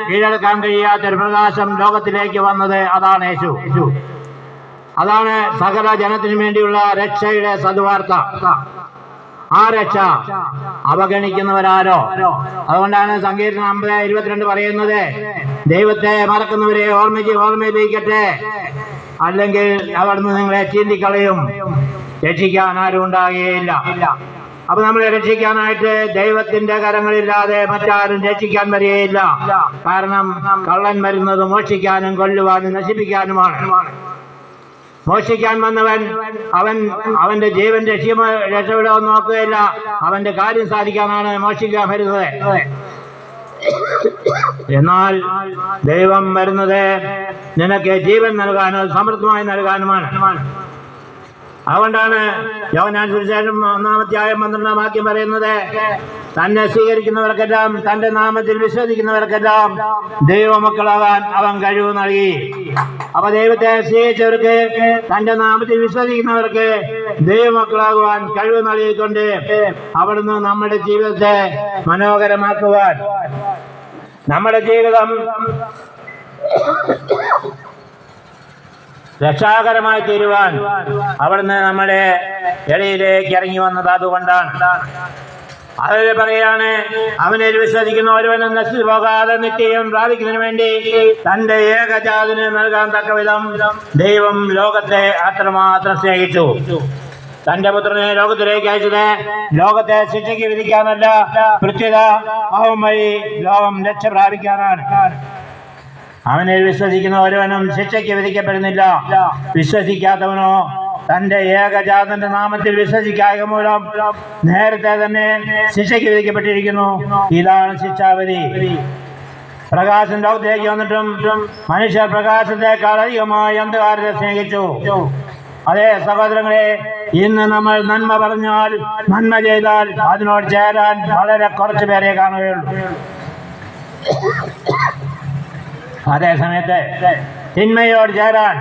കീഴടക്കാൻ കഴിയാത്തൊരു പ്രകാശം ലോകത്തിലേക്ക് വന്നത് അതാണ് യേശു. അതാണ് സകല ജനത്തിനു വേണ്ടിയുള്ള രക്ഷയുടെ സദ്വാർത്ത. ആ രക്ഷ അവഗണിക്കുന്നവരാരോ? അതുകൊണ്ടാണ് സങ്കീർത്തനം 50:22 പറയുന്നത്, ദൈവത്തെ മറക്കുന്നവരെ ഓർമ്മയിലേക്കട്ടെ, അല്ലെങ്കിൽ അവിടുന്ന് നിങ്ങളെ ചീന്തിക്കളയും, രക്ഷിക്കാൻ ആരും ഉണ്ടാകുകയില്ല. അപ്പൊ നമ്മളെ രക്ഷിക്കാനായിട്ട് ദൈവത്തിന്റെ കരങ്ങളില്ലാതെ മറ്റാരും രക്ഷിക്കാൻ വരികയില്ല. കാരണം കള്ളൻ വരുന്നത് മോഷ്ടിക്കാനും കൊല്ലുവാനും നശിപ്പിക്കാനുമാണ്. മോഷ്ടിക്കാൻ വന്നവൻ അവന്റെ ജീവൻ രക്ഷപ്പെടാൻ നോക്കുകയില്ല, അവന്റെ കാര്യം സാധിക്കാനാണ് മോഷ്ടിക്കാൻ വരുന്നത്. എന്നാൽ ദൈവം വരുന്നത് നിനക്ക് ജീവൻ നൽകാനും സമൃദ്ധമായി നൽകാനുമാണ്. അതുകൊണ്ടാണ് യോഹന്നാൻ സുവിശേഷം 1-12 പറയുന്നത്, തന്നെ സ്വീകരിക്കുന്നവർക്കെല്ലാം, തന്റെ നാമത്തിൽ വിശ്വസിക്കുന്നവർക്കെല്ലാം ദൈവമക്കളാകാൻ അവൻ കഴിവ് നൽകി. അപ്പൊ ദൈവത്തെ സ്വീകരിച്ചവർക്ക്, തന്റെ നാമത്തിൽ വിശ്വസിക്കുന്നവർക്ക് ദൈവമക്കളാകുവാൻ കഴിവ് നൽകിക്കൊണ്ട് അവിടുന്ന് നമ്മുടെ ജീവിതത്തെ മനോഹരമാക്കുവാൻ, നമ്മുടെ ജീവിതം രക്ഷാകരമായി തീരുവാൻ അവിടുന്ന് നമ്മുടെ ഇടയിലേക്ക് ഇറങ്ങി വന്നത് അതുകൊണ്ടാണ്. അതിൽ പറയാണ്, അവനിൽ വിശ്വസിക്കുന്ന ഒരുവനും നശിച്ചു പോകാതെ നിത്യം പ്രാപിക്കുന്നതിന് വേണ്ടി തന്റെ ഏകജാതന് നൽകാൻ തക്കവിധം ദൈവം ലോകത്തെ അത്രമാത്രം സ്നേഹിച്ചു. തന്റെ പുത്രനെ ലോകത്തിലേക്ക് അയച്ചത് ലോകത്തെ ശിക്ഷയ്ക്ക് വിധിക്കാനല്ല, പ്രത്യുത അവൻ വഴി ലോകം രക്ഷ പ്രാപിക്കാനാണ്. അവനിൽ വിശ്വസിക്കുന്ന ഒരുവനും ശിക്ഷയ്ക്ക് വിധിക്കപ്പെടുന്നില്ല. വിശ്വസിക്കാത്തവനോ തന്റെ ഏകജാതന്റെ നാമത്തിൽ വിശ്വസിക്കായ മൂലം നേരത്തെ തന്നെ ശിക്ഷയ്ക്ക് വിധിക്കപ്പെട്ടിരിക്കുന്നു. ഇതാണ് ശിക്ഷാവിധി. പ്രകാശം ലോകത്തിലേക്ക് വന്നിട്ടും മനുഷ്യർ പ്രകാശത്തെക്കാൾ അധികമായി അന്ധകാരത്തെ സ്നേഹിച്ചു. അതേ സഹോദരങ്ങളെ, ഇന്ന് നമ്മൾ നന്മ പറഞ്ഞാൽ, നന്മ ചെയ്താൽ അതിനോട് ചേരാൻ വളരെ കുറച്ചു പേരെ കാണുകയുള്ളൂ. അതേ സമയത്ത് തിന്മയോട് ചേരാൻ,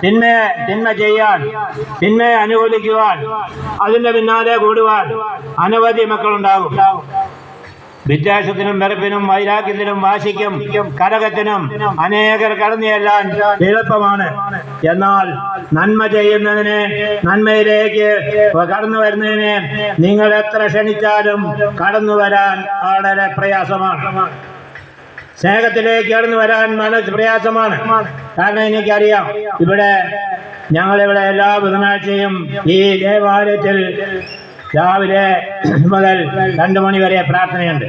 തിന്മ ചെയ്യാൻ, തിന്മയെ അനുകൂലിക്കുവാൻ, അതിന്റെ പിന്നാലെ കൂടുവാൻ അനവധി മക്കളുണ്ടാകും. വിദ്വേഷത്തിനും വെറുപ്പിനും വൈരാഗ്യത്തിനും വാശിക്കും കലഹത്തിനും അനേകർ കടന്നു ചെല്ലാൻ എളുപ്പമാണ്. എന്നാൽ നന്മ ചെയ്യുന്നതിന്, നന്മയിലേക്ക് കടന്നു വരുന്നതിന് നിങ്ങൾ എത്ര ക്ഷണിച്ചാലും കടന്നു വരാൻ വളരെ പ്രയാസമാണ്. സ്നേഹത്തിലേക്ക് കടന്നു വരാൻ മനസ്സ് പ്രയാസമാണ്. കാരണം എനിക്കറിയാം, ഞങ്ങളിവിടെ എല്ലാ ബുധനാഴ്ചയും ഈ ദേവാലയത്തിൽ രാവിലെ മുതൽ 2 മണി വരെ പ്രാർത്ഥനയുണ്ട്.